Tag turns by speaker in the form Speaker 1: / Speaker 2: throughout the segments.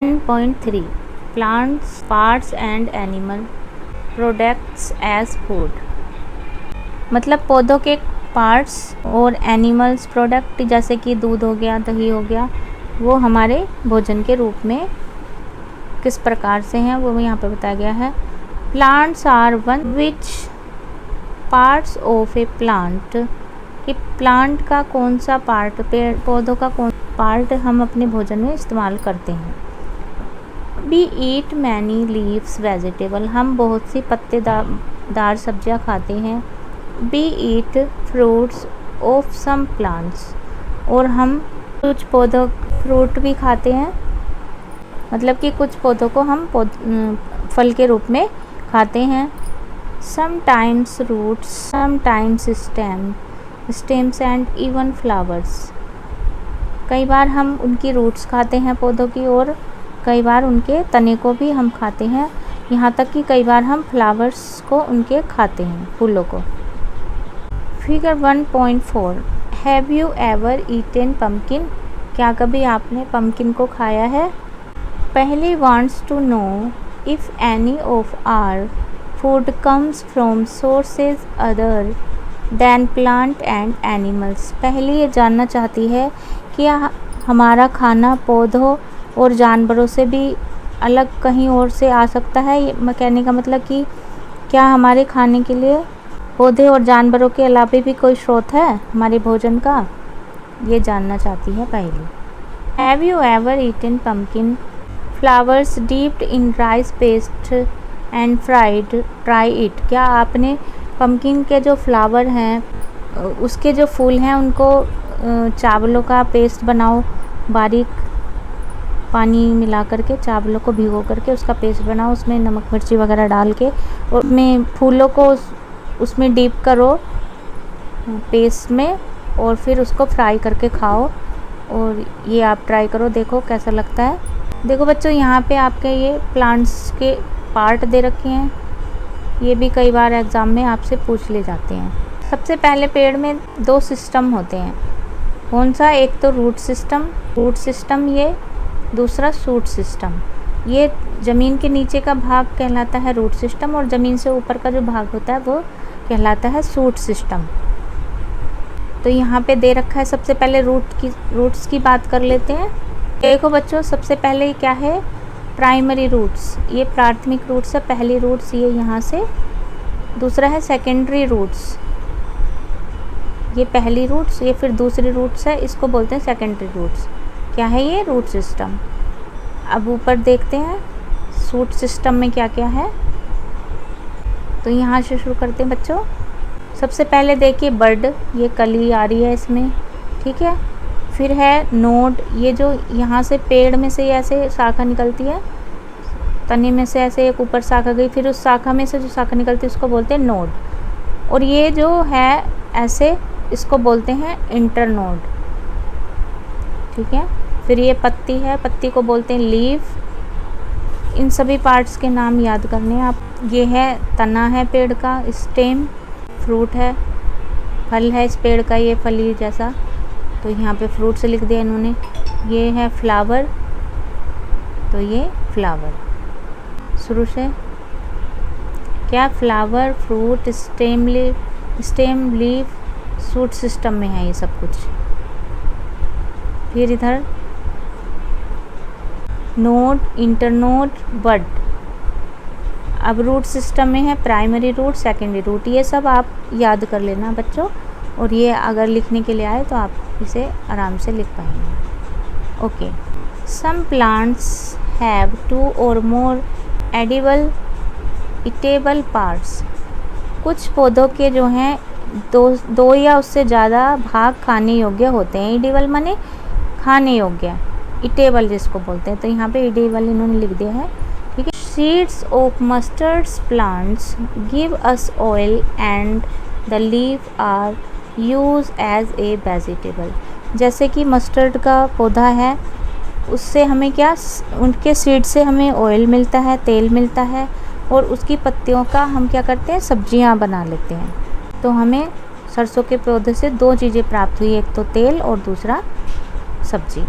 Speaker 1: 10.3 Plants, parts and animal products as food। मतलब पौधों के पार्ट्स और एनिमल्स प्रोडक्ट जैसे कि दूध हो गया, दही हो गया, वो हमारे भोजन के रूप में किस प्रकार से हैं वो यहाँ पे बताया गया है। Plants are one which parts of a plant, कि प्लांट का कौन सा पार्ट, पेड़ पौधों का कौन पार्ट हम अपने भोजन में इस्तेमाल करते हैं। We eat many leaves vegetable, हम बहुत सी पत्तेदार सब्जियां खाते हैं। We eat fruits of some plants, और हम कुछ पौधों फ्रूट भी खाते हैं, मतलब कि कुछ पौधों को हम फल के रूप में खाते हैं। Sometimes roots, sometimes stems and even flowers, कई बार हम उनकी रूट्स खाते हैं पौधों की, और कई बार उनके तने को भी हम खाते हैं, यहाँ तक कि कई बार हम फ्लावर्स को उनके खाते हैं, फूलों को। Figure 1.4 have you ever eaten pumpkin, क्या कभी आपने पम्पकिन को खाया है। पहली wants to know if any of our food comes from sources other than plant and animals, पहले ये जानना चाहती है कि हमारा खाना पौधों और जानवरों से भी अलग कहीं और से आ सकता है। ये कहने का मतलब कि क्या हमारे खाने के लिए पौधे और जानवरों के अलावा भी कोई स्रोत है हमारे भोजन का, ये जानना चाहती है पहले। Have you ever eaten pumpkin flowers dipped in rice paste and fried, try it, क्या आपने पम्पकिन के जो फ्लावर हैं, उसके जो फूल हैं, उनको चावलों का पेस्ट बनाओ, बारीक पानी मिला करके चावलों को भिगो करके उसका पेस्ट बनाओ, उसमें नमक मिर्ची वगैरह डाल के, और उसमें फूलों को उसमें डीप करो पेस्ट में, और फिर उसको फ्राई करके खाओ। और ये आप ट्राई करो, देखो कैसा लगता है। देखो बच्चों, यहाँ पे आपके ये प्लांट्स के पार्ट दे रखे हैं, ये भी कई बार एग्ज़ाम में आपसे पूछ ले जाते हैं। सबसे पहले पेड़ में दो सिस्टम होते हैं, कौन सा, एक तो रूट सिस्टम ये, दूसरा शूट सिस्टम। ये ज़मीन के नीचे का भाग कहलाता है रूट सिस्टम, और ज़मीन से ऊपर का जो भाग होता है वो कहलाता है शूट सिस्टम। तो यहाँ पे दे रखा है, सबसे पहले रूट्स की बात कर लेते हैं। देखो बच्चों, सबसे पहले क्या है, प्राइमरी रूट्स, ये प्राथमिक रूट्स है, पहली रूट्स ये यहाँ से, दूसरा है सेकेंडरी रूट्स, ये पहली रूट्स, ये फिर दूसरी रूट्स है, इसको बोलते हैं सेकेंडरी रूट्स। क्या है ये, रूट सिस्टम। अब ऊपर देखते हैं शूट सिस्टम में क्या क्या है, तो यहाँ से शुरू करते हैं बच्चों। सबसे पहले देखिए बर्ड, ये कली आ रही है इसमें, ठीक है। फिर है नोड, ये जो यहाँ से पेड़ में से ऐसे शाखा निकलती है, तने में से ऐसे एक ऊपर शाखा गई, फिर उस शाखा में से जो शाखा निकलती है उसको बोलते हैं नोड, और ये जो है ऐसे, इसको बोलते हैं इंटरनोड, ठीक है। फिर ये पत्ती है, पत्ती को बोलते हैं लीफ। इन सभी पार्ट्स के नाम याद करने हैं आप। ये है तना है पेड़ का, स्टेम फ्रूट है, फल है इस पेड़ का, ये फली जैसा, तो यहाँ पे फ्रूट से लिख दिया इन्होंने। ये है फ्लावर, तो ये फ्लावर शुरू से क्या, flower, fruit, stem, leaf, shoot system में है ये सब कुछ। फिर इधर नोड, इंटरनोड, बड। अब रूट सिस्टम में है प्राइमरी रूट, सेकेंडरी रूट, ये सब आप याद कर लेना बच्चों, और ये अगर लिखने के लिए आए तो आप इसे आराम से लिख पाएंगे। ओके, सम प्लांट्स हैव 2 और मोर ईटेबल पार्ट्स, कुछ पौधों के जो हैं दो या उससे ज़्यादा भाग खाने योग्य होते हैं। ईडेबल माने खाने योग्य, ईटेबल जिसको बोलते हैं, तो यहाँ पे ईडेबल इन्होंने लिख दिया है, ठीक है। Seeds of mustards plants give us oil and the leaf are use as a vegetable, जैसे कि मस्टर्ड का पौधा है, उससे हमें क्या, उनके सीड से हमें ऑयल मिलता है, तेल मिलता है, और उसकी पत्तियों का हम क्या करते हैं, सब्जियां बना लेते हैं। तो हमें सरसों के पौधे से दो चीज़ें प्राप्त हुई, एक तो तेल और दूसरा सब्जी।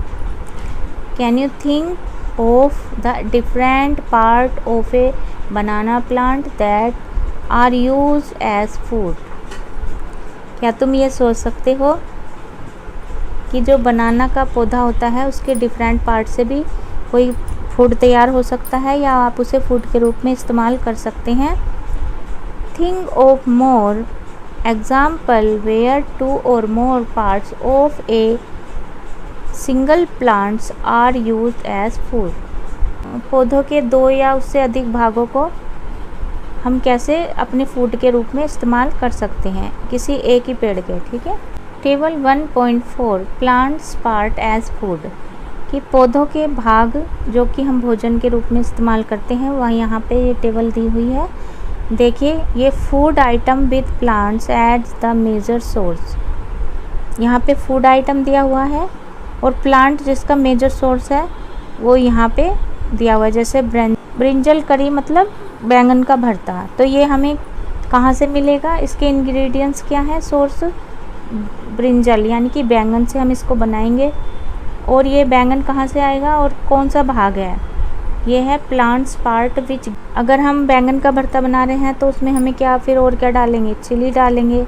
Speaker 1: Can you think of the different part of a banana plant that are use as food. क्या तुम ये सोच सकते हो कि जो बनाना का पौधा होता है उसके डिफरेंट पार्ट से भी कोई फूड तैयार हो सकता है या आप उसे फूड के रूप में इस्तेमाल कर सकते हैं। Think of more example where 2 or more parts of a single plants are used as food। पौधों के 2 या उससे अधिक भागों को हम कैसे अपने फूड के रूप में इस्तेमाल कर सकते हैं किसी एक ही पेड़ के। ठीक है। Table 1.4 plants part as food कि पौधों के भाग जो कि हम भोजन के रूप में इस्तेमाल करते हैं वह यहाँ पे ये टेबल दी हुई है। देखिए ये food item with plants as the major source, यहाँ पे फूड आइटम दिया हुआ है और प्लांट जिसका मेजर सोर्स है वो यहाँ पे दिया हुआ है। जैसे ब्रिंजल करी मतलब बैंगन का भरता, तो ये हमें कहाँ से मिलेगा, इसके इंग्रेडिएंट्स क्या है, सोर्स ब्रिंजल यानी कि बैंगन से हम इसको बनाएंगे। और ये बैंगन कहाँ से आएगा और कौन सा भाग है, ये है प्लांट्स पार्ट विच। अगर हम बैंगन का भरता बना रहे हैं तो उसमें हमें क्या फिर और क्या डालेंगे, चिली डालेंगे,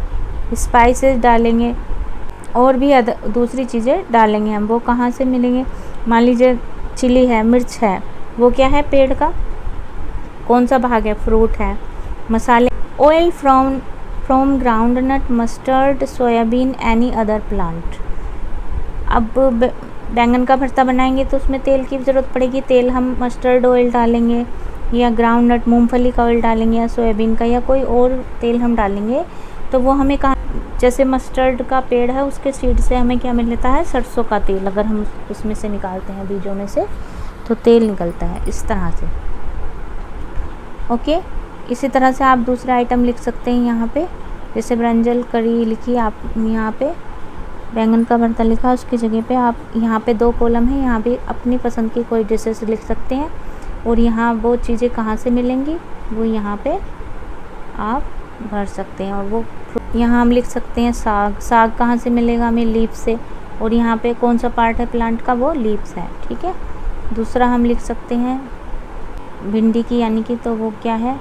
Speaker 1: स्पाइसेस डालेंगे और भी दूसरी चीज़ें डालेंगे हम। वो कहाँ से मिलेंगे, मान लीजिए चिली है, मिर्च है, वो क्या है पेड़ का कौन सा भाग है, फ्रूट है। मसाले oil from groundnut, mustard, soybean, any other plant. अब बैंगन का भरता बनाएंगे तो उसमें तेल की ज़रूरत पड़ेगी, तेल हम मस्टर्ड ऑयल डालेंगे या ग्राउंडनट मूंगफली का ऑयल डालेंगे या सोयाबीन का या कोई और तेल हम डालेंगे। तो वो हमें कहाँ, जैसे मस्टर्ड का पेड़ है उसके सीड से हमें क्या मिलता है, सरसों का तेल। अगर हम उसमें से निकालते हैं बीजों में से तो तेल निकलता है इस तरह से। ओके, इसी तरह से आप दूसरा आइटम लिख सकते हैं यहाँ पे, जैसे ब्रिंजल करी लिखी आप, यहाँ पे बैंगन का भरता लिखा, उसकी जगह पे आप यहाँ पे 2 कॉलम है, यहाँ भी अपनी पसंद की कोई डिशेस लिख सकते हैं। और यहाँ वो चीज़ें कहाँ से मिलेंगी वो यहाँ पे आप भर सकते हैं। और वो यहाँ हम लिख सकते हैं साग, साग कहाँ से मिलेगा हमें, लीफ से। और यहाँ पे कौन सा पार्ट है प्लांट का, वो लीव्स है। ठीक है। दूसरा हम लिख सकते हैं भिंडी की, यानी कि तो वो क्या है,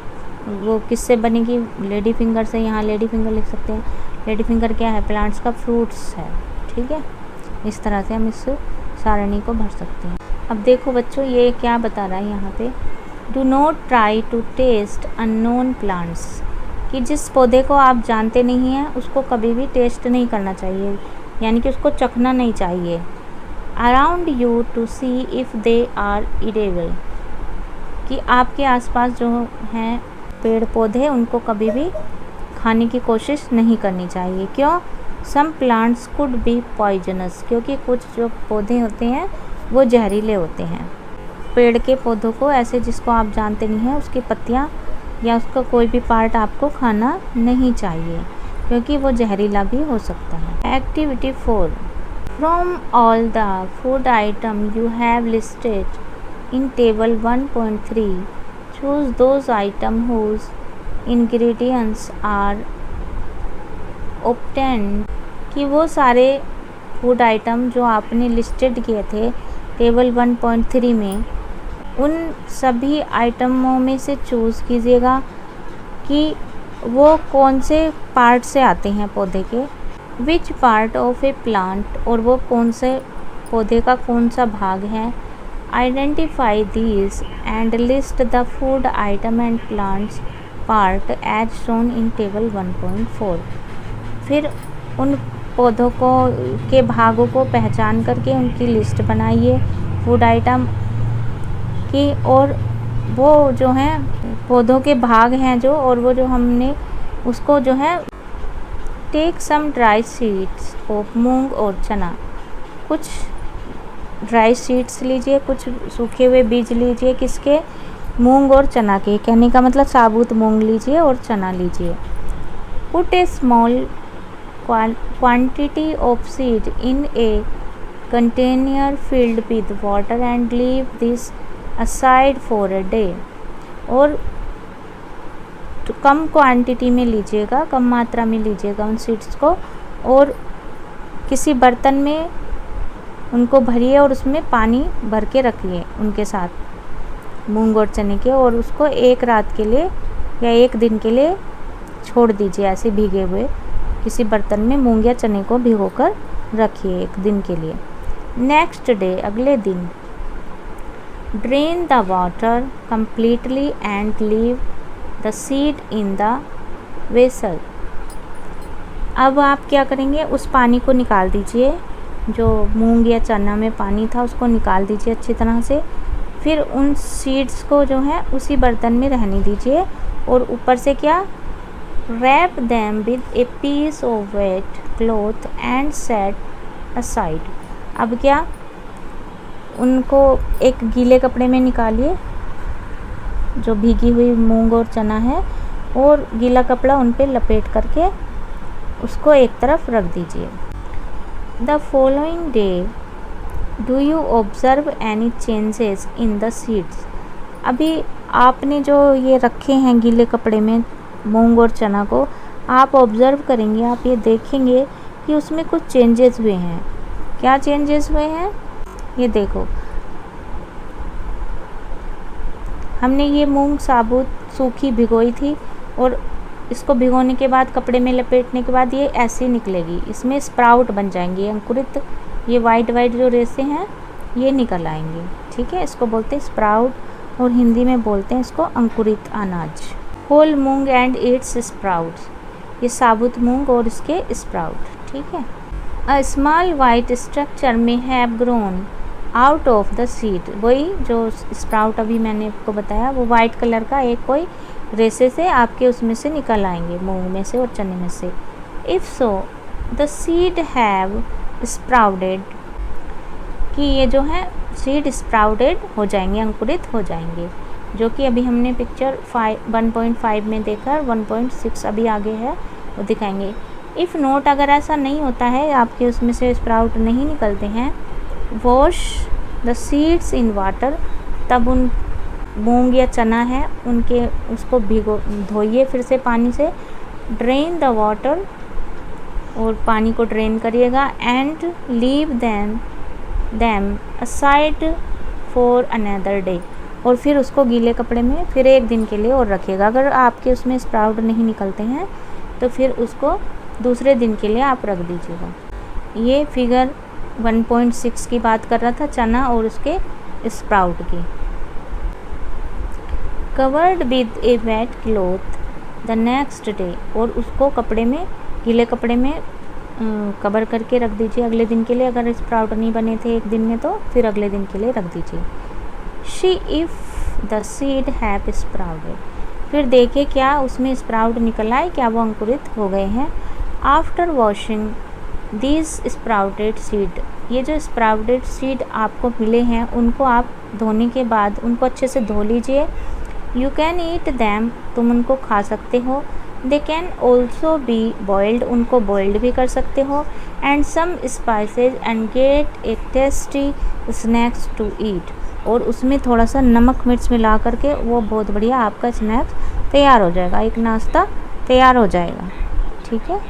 Speaker 1: वो किससे बनेगी, लेडी फिंगर से। यहाँ लेडी फिंगर लिख सकते हैं, लेडी फिंगर क्या है, प्लांट्स का फ्रूट्स है। ठीक है। इस तरह से हम इस सारणी को भर सकते हैं। अब देखो बच्चों ये क्या बता रहा है यहाँ पे, do not try to taste unknown plants कि जिस पौधे को आप जानते नहीं हैं उसको कभी भी टेस्ट नहीं करना चाहिए, यानी कि उसको चखना नहीं चाहिए। Around you to see if they are edible कि आपके आसपास जो हैं पेड़ पौधे उनको कभी भी खाने की कोशिश नहीं करनी चाहिए। क्यों, some plants could be poisonous, क्योंकि कुछ जो पौधे होते हैं वो जहरीले होते हैं। पेड़ के पौधों को ऐसे जिसको आप जानते नहीं हैं उसकी पत्तियां या उसका कोई भी पार्ट आपको खाना नहीं चाहिए क्योंकि वो जहरीला भी हो सकता है। Activity 4, from all the food item you have listed in table 1.3 choose those item whose ingredients are obtained कि वो सारे फूड आइटम जो आपने लिस्टेड किए थे टेबल 1.3 में, उन सभी आइटमों में से चूज़ कीजिएगा कि वो कौन से पार्ट से आते हैं पौधे के, which part of a plant, और वो कौन से पौधे का कौन सा भाग है। Identify these and list the food item and plants part as shown in table 1.4। फिर उन पौधों को के भागों को पहचान करके उनकी लिस्ट बनाइए फूड आइटम की, और वो जो हैं पौधों के भाग हैं जो, और वो जो हमने उसको जो है take some dry seeds of moong और चना, कुछ ड्राई सीड्स लीजिए, कुछ सूखे हुए बीज लीजिए, किसके, मूंग और चना के। कहने का मतलब साबुत मूंग लीजिए और चना लीजिए। Put A small quantity of seed in a container filled with water and leave this aside for a day। और तो कम क्वांटिटी में लीजिएगा, कम मात्रा में लीजिएगा उन सीड्स को, और किसी बर्तन में उनको भरिए और उसमें पानी भर के रखिए उनके साथ मूंग और चने के, और उसको एक रात के लिए या एक दिन के लिए छोड़ दीजिए। ऐसे भीगे हुए किसी बर्तन में मूंग या चने को भिगोकर रखिए एक दिन के लिए। नेक्स्ट डे, अगले दिन, drain the water completely and leave the seed in the vessel. अब आप क्या करेंगे, उस पानी को निकाल दीजिए, जो मूंग या चना में पानी था उसको निकाल दीजिए अच्छी तरह से। फिर उन सीड्स को जो है उसी बर्तन में रहने दीजिए, और ऊपर से क्या, wrap them with a piece of wet cloth and set aside. अब क्या, उनको एक गीले कपड़े में निकालिए जो भीगी हुई मूंग और चना है, और गीला कपड़ा उन पे लपेट करके उसको एक तरफ रख दीजिए। The following day, do you observe any changes in the seeds. अभी आपने जो ये रखे हैं गीले कपड़े में मूंग और चना को, आप ऑब्ज़र्व करेंगे, आप ये देखेंगे कि उसमें कुछ चेंजेस हुए हैं। क्या चेंजेस हुए हैं, ये देखो। हमने ये मूंग साबुत सूखी भिगोई थी, और इसको भिगोने के बाद कपड़े में लपेटने के बाद ये ऐसे निकलेगी, इसमें स्प्राउट बन जाएंगे, अंकुरित। ये वाइट वाइट जो रेसे हैं ये निकल आएंगे, ठीक है। इसको बोलते हैं स्प्राउट, और हिंदी में बोलते हैं इसको अंकुरित अनाज। Whole moong and its sprouts, ये साबुत मूंग और इसके स्प्राउट, ठीक है। A small white structure may have grown out of the seed, वही जो स्प्राउट अभी मैंने आपको बताया, वो वाइट कलर का एक कोई रेसे से आपके उसमें से निकल आएंगे, मूंग में से और चने में से। If so the seed have sprouted, कि ये जो है सीड स्प्राउडेड हो जाएंगे, अंकुरित हो जाएंगे, जो कि अभी हमने पिक्चर 1.5 में देखा, 1.6 अभी आगे है वो दिखाएंगे। इफ़ नोट, अगर ऐसा नहीं होता है, आपके उसमें से स्प्राउट नहीं निकलते हैं, wash the seeds in water, तब उन मूंग या चना है उनके उसको धोइए फिर से पानी से। ड्रेन द वाटर, और पानी को ड्रेन करिएगा। And leave them aside for another day, और फिर उसको गीले कपड़े में फिर एक दिन के लिए और रखिएगा। अगर आपके उसमें स्प्राउट नहीं निकलते हैं तो फिर उसको दूसरे दिन के लिए आप रख दीजिएगा। ये फिगर 1.6 की बात कर रहा था, चना और उसके स्प्राउट की। Covered with a wet cloth the next day, और उसको कपड़े में, गीले कपड़े में कवर करके रख दीजिए अगले दिन के लिए। अगर स्प्राउट नहीं बने थे एक दिन में तो फिर अगले दिन के लिए रख दीजिए। She if the seed have sprouted, फिर देखिए क्या उसमें स्प्राउट निकल आए, क्या वो अंकुरित हो गए हैं। After washing these sprouted seed, ये जो स्प्राउटेड सीड आपको मिले हैं उनको आप धोने के बाद उनको अच्छे से धो लीजिए। यू कैन ईट दैम, तुम उनको खा सकते हो। They can also be boiled, उनको बॉइल्ड भी कर सकते हो। And some spices and get a tasty snacks to eat, और उसमें थोड़ा सा नमक मिर्च मिला करके वो बहुत बढ़िया आपका स्नैक्स तैयार हो जाएगा, एक नाश्ता तैयार हो जाएगा, ठीक है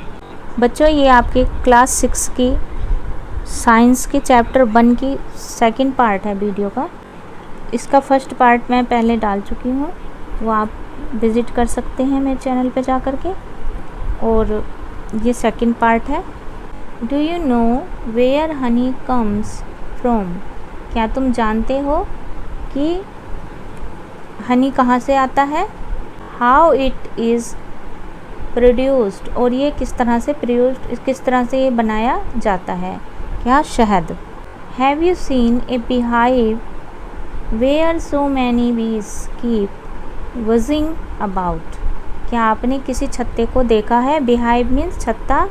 Speaker 1: बच्चों। ये आपके क्लास 6 की साइंस के चैप्टर 1 की सेकंड पार्ट है वीडियो का। इसका फर्स्ट पार्ट मैं पहले डाल चुकी हूँ, वो आप विज़िट कर सकते हैं मेरे चैनल पे जा कर के, और ये सेकंड पार्ट है। Do you know where honey comes from, क्या तुम जानते हो कि हनी कहाँ से आता है। हाउ इट इज़ प्रोड्यूस्ड, और ये किस तरह से किस तरह से ये बनाया जाता है, क्या शहद। Have you seen a beehive where so many bees keep buzzing about, क्या आपने किसी छत्ते को देखा है, बीहाइव मीन्स छत्ता,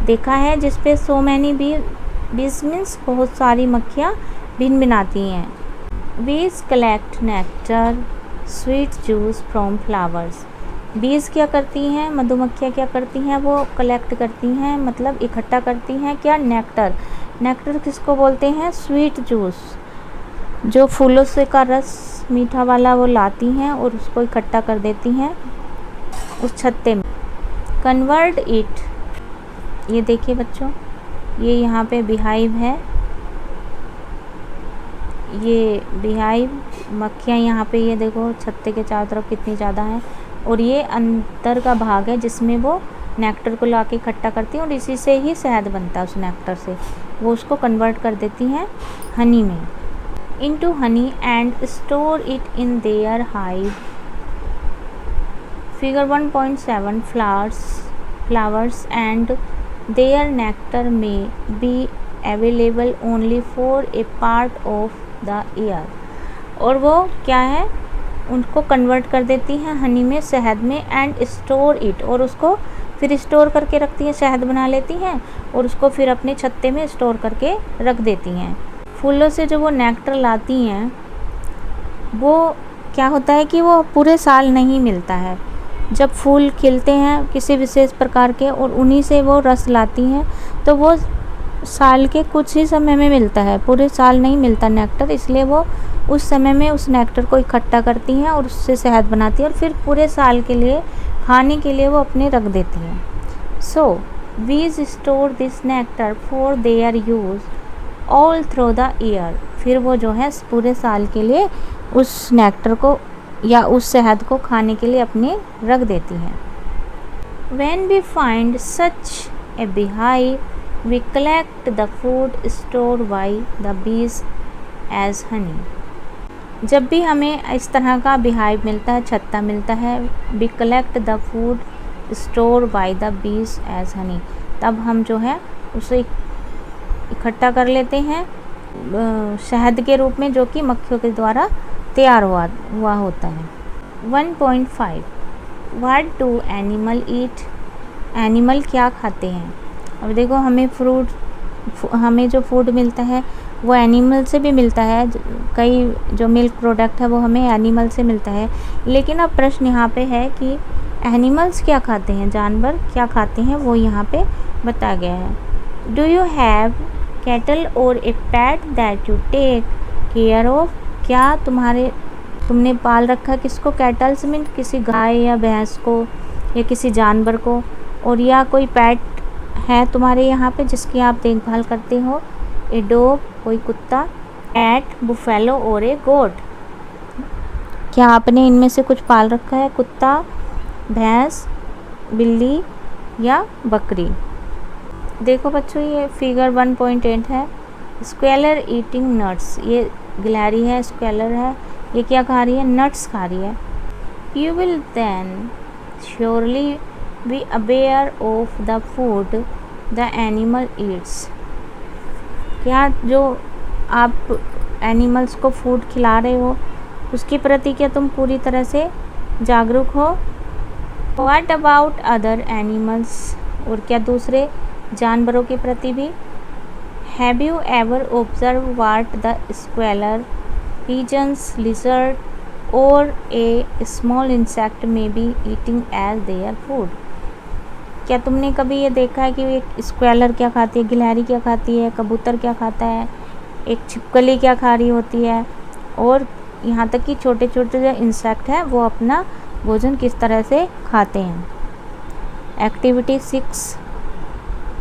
Speaker 1: देखा है जिस पे सो मैनी बीज मीन्स बहुत सारी मक्खियाँ भिन भिनाती हैं। बीज collect nectar sweet juice from flowers, बीज क्या करती हैं, मधुमक्खियाँ क्या करती हैं, वो कलेक्ट करती हैं, मतलब इकट्ठा करती हैं क्या, नेक्टर। नेक्टर किसको बोलते हैं, स्वीट जूस, जो फूलों से का रस मीठा वाला वो लाती हैं और उसको इकट्ठा कर देती हैं उस छत्ते में। कन्वर्ट इट, ये देखिए बच्चों, ये यहाँ पे बीहाइव है, ये बिहाइव मक्खियाँ यहाँ पे ये देखो छत्ते के चारों तरफ कितनी ज़्यादा हैं, और ये अंदर का भाग है जिसमें वो नेक्टर को लाके इकट्ठा करती हैं और इसी से ही शहद बनता है। उस नेक्टर से वो उसको कन्वर्ट कर देती हैं हनी में, into honey and store it in their hive. Figure 1.7 flowers and their nectar may be available only for a part of the year। और वो क्या है, उनको कन्वर्ट कर देती हैं हनी में, शहद में, एंड स्टोर इट, और उसको फिर स्टोर करके रखती हैं, शहद बना लेती हैं और उसको फिर अपने छत्ते में स्टोर करके रख देती हैं। फूलों से जो वो नेक्टर लाती हैं वो क्या होता है कि वो पूरे साल नहीं मिलता है। जब फूल खिलते हैं किसी विशेष प्रकार के और उन्हीं से वो रस लाती हैं, तो वो साल के कुछ ही समय में मिलता है, पूरे साल नहीं मिलता नेक्टर, इसलिए वो उस समय में उस नेक्टर को इकट्ठा करती हैं और उससे शहद बनाती हैं और फिर पूरे साल के लिए खाने के लिए वो अपने रख देती हैं। सो बीज store this nectar for their use all through the year. फिर वो जो है पूरे साल के लिए उस नेक्टर को या उस शहद को खाने के लिए अपने रख देती हैं। When we find such a beehive, we collect the food stored by the bees as honey। जब भी हमें इस तरह का beehive मिलता है, छत्ता मिलता है, we collect the food stored by the bees as honey, तब हम जो है उसे इकट्ठा कर लेते हैं शहद के रूप में, जो कि मक्खियों के द्वारा तैयार हुआ होता है। 1.5 What do animal eat? Animal क्या खाते हैं? अब देखो हमें जो फूड मिलता है वो एनिमल से भी मिलता है, कई जो मिल्क प्रोडक्ट है वो हमें एनिमल से मिलता है, लेकिन अब प्रश्न यहाँ पे है कि एनिमल्स क्या खाते हैं, जानवर क्या खाते हैं, वो यहाँ पे बताया गया है। डू यू हैव कैटल और a pet that you take care of? क्या तुमने पाल रखा है किसको? कैटल्स मीन किसी गाय या भैंस को या किसी जानवर को, और या कोई पैट है तुम्हारे यहाँ पे जिसकी आप देखभाल करते हो। ए डॉग कोई कुत्ता, कैट, बुफेलो और ए गोट। क्या आपने इनमें से कुछ पाल रखा है? कुत्ता, भैंस, बिल्ली या बकरी। देखो बच्चों ये फिगर 1.8 है। स्क्वेलर ईटिंग नट्स, ये गिलहरी है, स्क्वेलर है, ये क्या खा रही है? नट्स खा रही है। You will then surely be aware of the food the animal eats. क्या जो आप एनिमल्स को फूड खिला रहे हो उसके प्रति क्या तुम पूरी तरह से जागरूक हो? व्हाट अबाउट अदर एनिमल्स, और क्या दूसरे जानवरों के प्रति भी? Have you ever observe what the squirrel, pigeons, lizard or a small insect may be eating as their food। क्या तुमने कभी ये देखा है कि एक स्क्वेलर क्या खाती है, गिलहरी क्या खाती है, कबूतर क्या खाता है, एक छिपकली क्या खा रही होती है, और यहाँ तक कि छोटे छोटे जो इंसेक्ट हैं वो अपना भोजन किस तरह से खाते हैं। Activity 6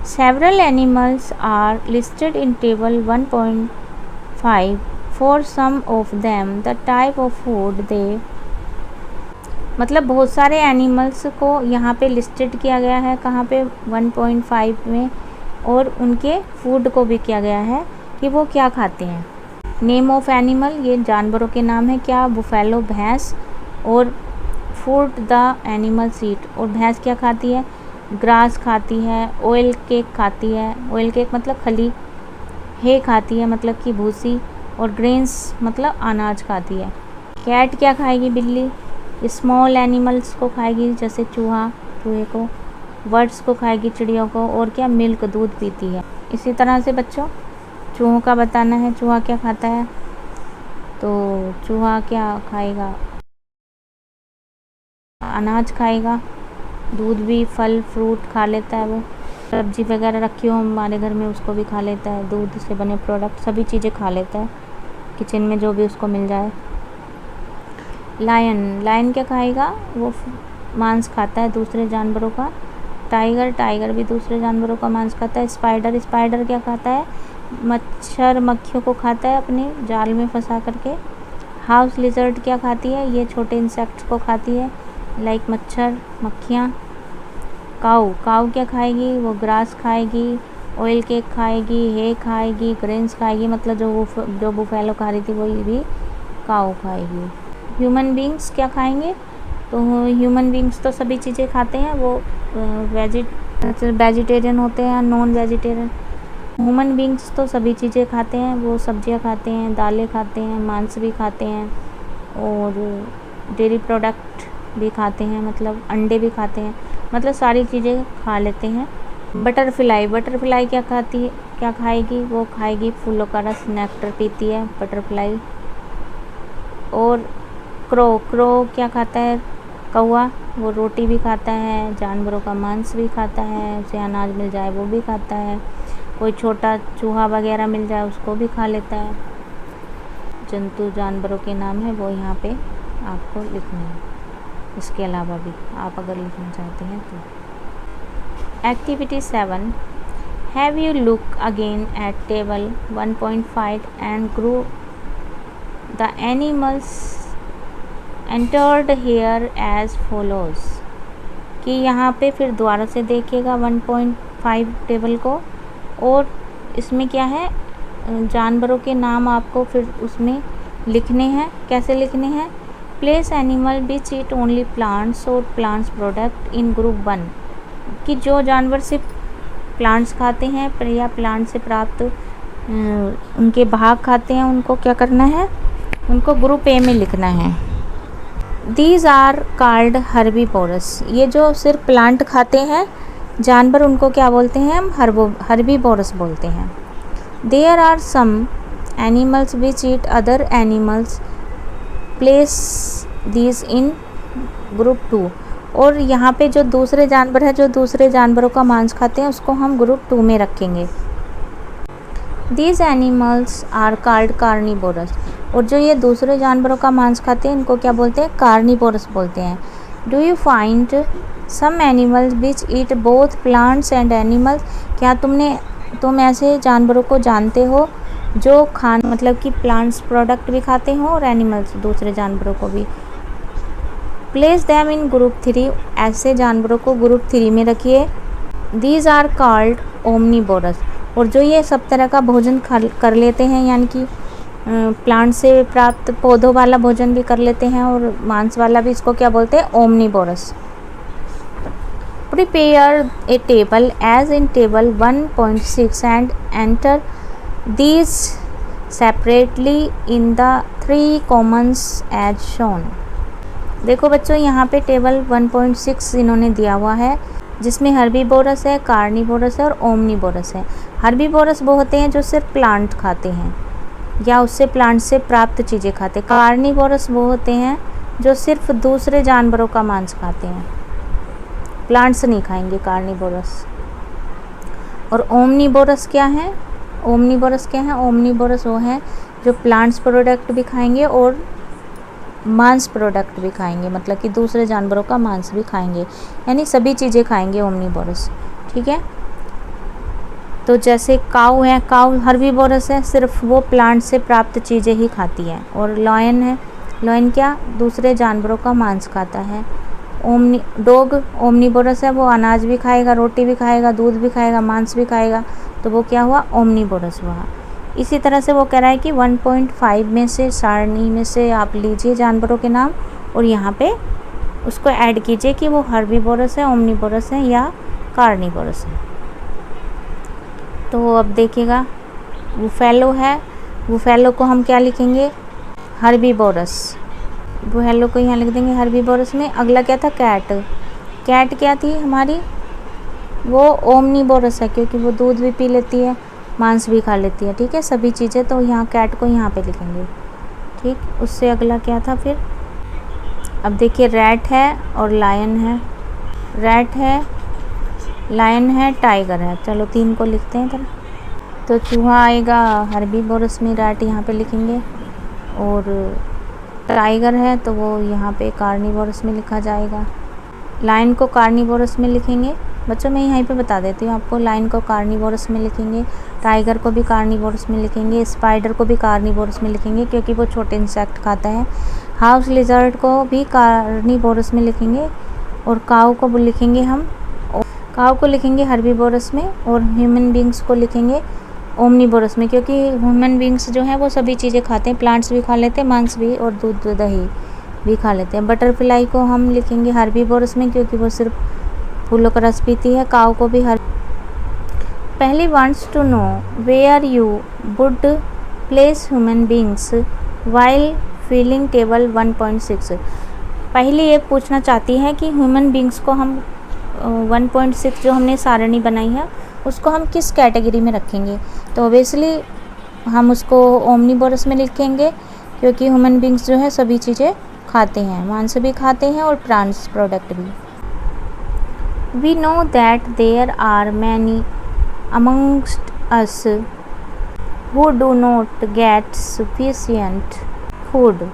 Speaker 1: Several animals are listed in table 1.5। For some of them the type of food they, मतलब बहुत सारे एनिमल्स को यहाँ पे लिस्टेड किया गया है, कहाँ पे 1.5 में, और उनके फूड को भी किया गया है कि वो क्या खाते हैं। नेम ऑफ एनिमल, ये जानवरों के नाम है। क्या? बुफेलो भैंस, और फूड द एनिमल ईट, और भैंस क्या खाती है? ग्रास खाती है, ऑयल केक खाती है, ऑयल केक मतलब खली, हे खाती है मतलब कि भूसी, और ग्रेन्स मतलब अनाज खाती है। कैट क्या खाएगी? बिल्ली। स्मॉल एनिमल्स को खाएगी जैसे चूहे को, बर्ड्स को खाएगी, चिड़ियों को, और क्या? मिल्क, दूध पीती है। इसी तरह से बच्चों चूहों का बताना है, चूहा क्या खाता है। तो चूहा क्या खाएगा? अनाज खाएगा, दूध भी, फल फ्रूट खा लेता है, वो सब्जी वगैरह रखी हो हमारे घर में उसको भी खा लेता है, दूध से बने प्रोडक्ट सभी चीज़ें खा लेता है, किचन में जो भी उसको मिल जाए। लायन क्या खाएगा? वो मांस खाता है दूसरे जानवरों का। टाइगर भी दूसरे जानवरों का मांस खाता है। स्पाइडर क्या खाता है? मच्छर मक्खियों को खाता है अपने जाल में फंसा करके। हाउस लिजर्ड क्या खाती है, ये छोटे इंसेक्ट्स को खाती है, लाइक मच्छर मक्खियाँ। काऊ क्या खाएगी, वो ग्रास खाएगी, ऑयल केक खाएगी, हे खाएगी, ग्रेन्स खाएगी, मतलब जो बुफेलो खा रही थी वही भी काऊ खाएगी। ह्यूमन बींग्स क्या खाएंगे, तो ह्यूमन बींग्स तो सभी चीज़ें खाते हैं, वो वेजिटेरियन होते हैं, नॉन वेजिटेरियन। ह्यूमन बींग्स तो सभी चीज़ें खाते हैं, वो सब्जियां खाते हैं, दालें खाते हैं, मांस भी खाते हैं और डेयरी प्रोडक्ट भी खाते हैं, मतलब अंडे भी खाते हैं, मतलब सारी चीज़ें खा लेते हैं। बटरफ्लाई क्या खाएगी, वो खाएगी फूलों का रस, नेक्टर पीती है बटरफ्लाई। और क्रो क्या खाता है, कौवा, वो रोटी भी खाता है, जानवरों का मांस भी खाता है, उसे अनाज मिल जाए वो भी खाता है, कोई छोटा चूहा वगैरह मिल जाए उसको भी खा लेता है। जंतु जानवरों के नाम है वो यहाँ पे आपको लिखने हैं, इसके अलावा भी आप अगर लिखना चाहते हैं तो। Activity 7, have you look again at table 1.5 and group the animals entered here as follows, कि यहाँ पे फिर दोबारा से देखिएगा 1.5 टेबल को, और इसमें क्या है, जानवरों के नाम आपको फिर उसमें लिखने हैं। कैसे लिखने हैं, place animal which eat only plants और प्लांट्स प्रोडक्ट इन ग्रुप 1, कि जो जानवर सिर्फ प्लांट्स खाते हैं या प्लांट से प्राप्त उनके भाग खाते हैं, उनको क्या करना है, उनको ग्रुप ए में लिखना है। दीज आर कॉल्ड हर्बीवोरस, ये जो सिर्फ प्लांट खाते हैं जानवर उनको क्या बोलते हैं, हम हर्बीवोरस बोलते हैं। There are some animals which eat other animals, place these in group 2, और यहाँ पे जो दूसरे जानवर है जो दूसरे जानवरों का मांस खाते हैं उसको हम ग्रुप 2 में रखेंगे। These animals are called carnivorous, और जो ये दूसरे जानवरों का मांस खाते हैं इनको क्या बोलते हैं, कार्निवोरस बोलते हैं। Do you find some animals which eat both plants and animals, क्या तुम ऐसे जानवरों को जानते हो जो मतलब कि प्लांट्स प्रोडक्ट भी खाते हो और एनिमल्स दूसरे जानवरों को भी। प्लेस दैम इन ग्रुप 3, ऐसे जानवरों को ग्रुप 3 में रखिए। दीज आर कॉल्ड ओमनीवोरस, और जो ये सब तरह का भोजन कर लेते हैं, यानी कि प्लांट से प्राप्त पौधों वाला भोजन भी कर लेते हैं और मांस वाला भी, इसको क्या बोलते हैं, omnivorous. Prepare a table as in table 1.6 and enter these separately in the 3 commons as shown. देखो बच्चों, यहाँ पे टेबल 1.6 इन्होंने दिया हुआ है, जिसमें हर्बीवोरस है, कार्निवोरस है और ओमनीवोरस है। हर्बीवोरस वो होते हैं जो सिर्फ प्लांट खाते हैं या उससे प्लांट से प्राप्त चीज़ें खाते हैं। कार्निवोरस वो होते हैं जो सिर्फ दूसरे जानवरों का मांस खाते हैं, प्लांट्स नहीं खाएंगे कार्निवोरस। और ओमनीवोरस क्या है, ओमनीवोरस वो हैं जो प्लांट्स प्रोडक्ट भी खाएंगे और मांस प्रोडक्ट भी खाएंगे, मतलब कि दूसरे जानवरों का मांस भी खाएंगे, यानी सभी चीज़ें खाएंगे ओमनीवोरस। ठीक है, तो जैसे काऊ है, काऊ हर्बीवोरस है, सिर्फ वो प्लांट से प्राप्त चीज़ें ही खाती है। और लॉयन है, लॉयन क्या, दूसरे जानवरों का मांस खाता है। डॉग ओमनीवोरस है, वो अनाज भी खाएगा, रोटी भी खाएगा, दूध भी खाएगा, मांस भी खाएगा, तो वो क्या हुआ, ओमनीवोरस हुआ। इसी तरह से वो कह रहा है कि 1.5 में से सारणी में से आप लीजिए जानवरों के नाम और यहाँ पे उसको ऐड कीजिए कि वो हर्बीवोरस है, ओमनीवोरस है या कार्निवोरस है। तो अब देखिएगा, बुफेलो है, बुफेलो को हम क्या लिखेंगे, हर्बीवोरस, बुफेलो को यहाँ लिख देंगे हर्बीवोरस में। अगला क्या था, कैट, कैट क्या थी हमारी, वो ओमनीवोरस है क्योंकि वो दूध भी पी लेती है, मांस भी खा लेती है। ठीक है, सभी चीज़ें, तो यहाँ कैट को यहाँ पे लिखेंगे। ठीक, उससे अगला क्या था फिर, अब देखिए रैट है और लायन है, रैट है, लायन है, टाइगर है। चलो 3 को लिखते हैं इधर। तो चूहा आएगा हर्बीवोरस में, रैट यहाँ पे लिखेंगे, और टाइगर है तो वो यहाँ पे कार्निवोरस में लिखा जाएगा। लायन को कार्निवोरस में लिखेंगे। बच्चों मैं यहीं पे बता देती हूँ आपको, लायन को कार्निवोरस में लिखेंगे, टाइगर को भी कार्निवोरस में लिखेंगे, स्पाइडर को भी कार्निवोरस में लिखेंगे क्योंकि वो छोटे इंसेक्ट खाता है। हाउस लिजर्ड को भी कार्निवोरस में लिखेंगे और काऊ को लिखेंगे हम, काऊ को लिखेंगे हर्बीवोरस में, और ह्यूमन बींग्स को लिखेंगे ओमनीवोरस में क्योंकि ह्यूमन बींग्स जो हैं वो सभी चीज़ें खाते हैं, प्लांट्स भी खा लेते हैं, मांस भी, और दूध दही भी खा लेते हैं। बटरफ्लाई को हम लिखेंगे हर्बीवोरस में क्योंकि वो सिर्फ फूलों का रस पीती है। काऊ को भी पहली wants to know where you would place human beings while filling table 1.6। पहली ये पूछना चाहती है कि ह्यूमन बींग्स को हम 1.6 जो हमने सारणी बनाई है उसको हम किस कैटेगरी में रखेंगे। तो ऑब्वियसली हम उसको ओमनीवोरस में लिखेंगे क्योंकि ह्यूमन बींग्स जो है सभी चीज़ें खाते हैं, मांस भी खाते हैं और प्लांट्स प्रोडक्ट भी। We know that there are many amongst us who do not get sufficient food.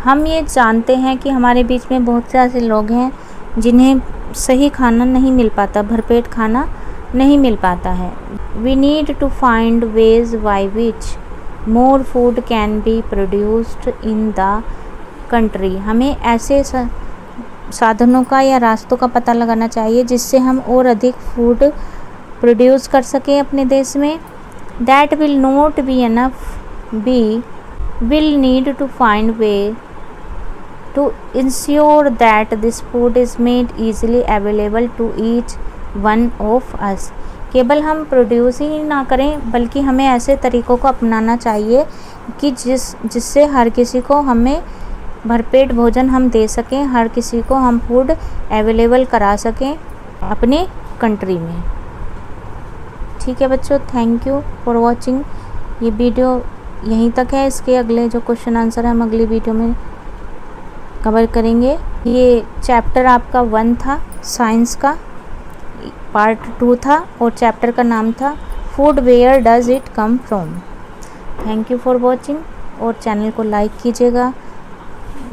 Speaker 1: हम ये जानते हैं कि हमारे बीच में बहुत से ऐसे लोग हैं जिन्हें सही खाना नहीं मिल पाता, भरपेट खाना नहीं मिल पाता है। We need to find ways by which more food can be produced in the country. हमें ऐसे साधनों का या रास्तों का पता लगाना चाहिए जिससे हम और अधिक फूड प्रोड्यूस कर सकें अपने देश में। That will not be enough, we will need to find way to ensure that this food is made easily available to each one of us। केवल हम प्रोड्यूस ही ना करें बल्कि हमें ऐसे तरीक़ों को अपनाना चाहिए कि जिससे हर किसी को हमें भरपेट भोजन हम दे सकें, हर किसी को हम फूड अवेलेबल करा सकें अपने कंट्री में। ठीक है बच्चों, थैंक यू फॉर वॉचिंग। ये वीडियो यहीं तक है, इसके अगले जो क्वेश्चन आंसर है हम अगली वीडियो में कवर करेंगे। ये चैप्टर आपका 1 था, साइंस का पार्ट 2 था और चैप्टर का नाम था food where does it come from. Thank you for watching और चैनल को लाइक कीजिएगा,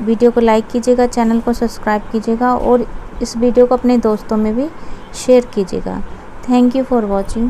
Speaker 1: वीडियो को लाइक कीजिएगा, चैनल को सब्सक्राइब कीजिएगा और इस वीडियो को अपने दोस्तों में भी शेयर कीजिएगा। Thank you for watching.